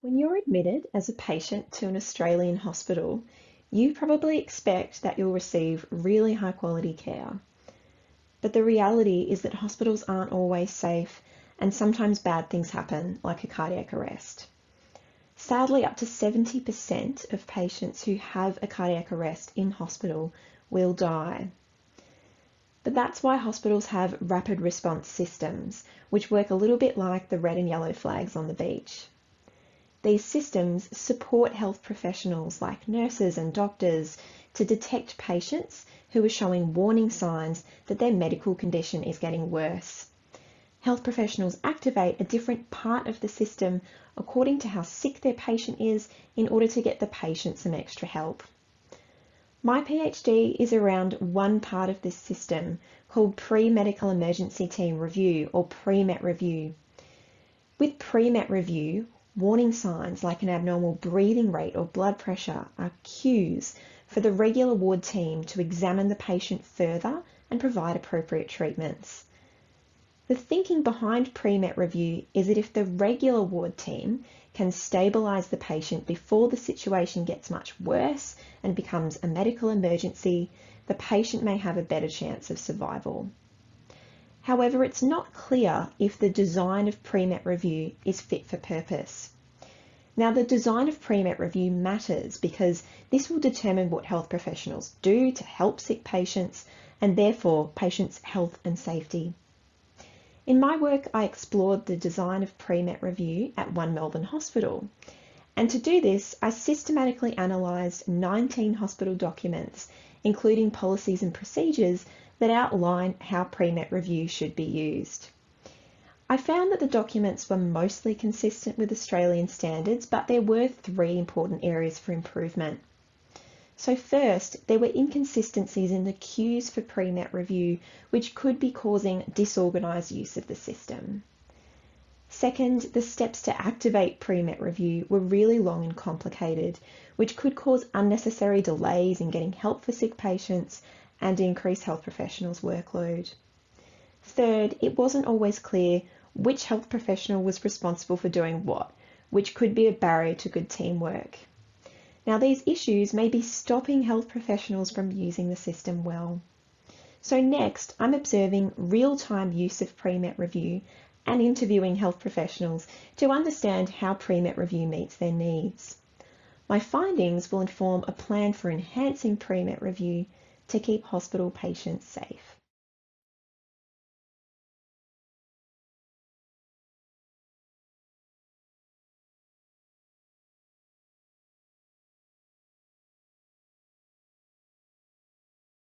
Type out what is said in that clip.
When you're admitted as a patient to an Australian hospital, you probably expect that you'll receive really high quality care. But the reality is that hospitals aren't always safe and sometimes bad things happen, like a cardiac arrest. Sadly, up to 70% of patients who have a cardiac arrest in hospital will die. But that's why hospitals have rapid response systems, which work a little bit like the red and yellow flags on the beach. These systems support health professionals like nurses and doctors to detect patients who are showing warning signs that their medical condition is getting worse. Health professionals activate a different part of the system according to how sick their patient is in order to get the patient some extra help. My PhD is around one part of this system called Pre-Medical Emergency Team Review, or Pre-Met Review. With Pre-Met Review, warning signs like an abnormal breathing rate or blood pressure are cues for the regular ward team to examine the patient further and provide appropriate treatments. The thinking behind Pre-Met Review is that if the regular ward team can stabilise the patient before the situation gets much worse and becomes a medical emergency, the patient may have a better chance of survival. However, it's not clear if the design of Pre-Met Review is fit for purpose. Now, the design of Pre-Met Review matters because this will determine what health professionals do to help sick patients and therefore patients' health and safety. In my work, I explored the design of Pre-Met Review at One Melbourne Hospital. And to do this, I systematically analysed 19 hospital documents, including policies and procedures that outline how Pre-Met Review should be used. I found that the documents were mostly consistent with Australian standards, but there were three important areas for improvement. So first, there were inconsistencies in the cues for Pre-Met Review, which could be causing disorganised use of the system. Second, the steps to activate Pre-Met Review were really long and complicated, which could cause unnecessary delays in getting help for sick patients and increase health professionals' workload. Third, it wasn't always clear which health professional was responsible for doing what, which could be a barrier to good teamwork. Now, these issues may be stopping health professionals from using the system well. So next, I'm observing real-time use of Pre-Met Review and interviewing health professionals to understand how Pre-Met Review meets their needs. My findings will inform a plan for enhancing Pre-Met Review to keep hospital patients safe.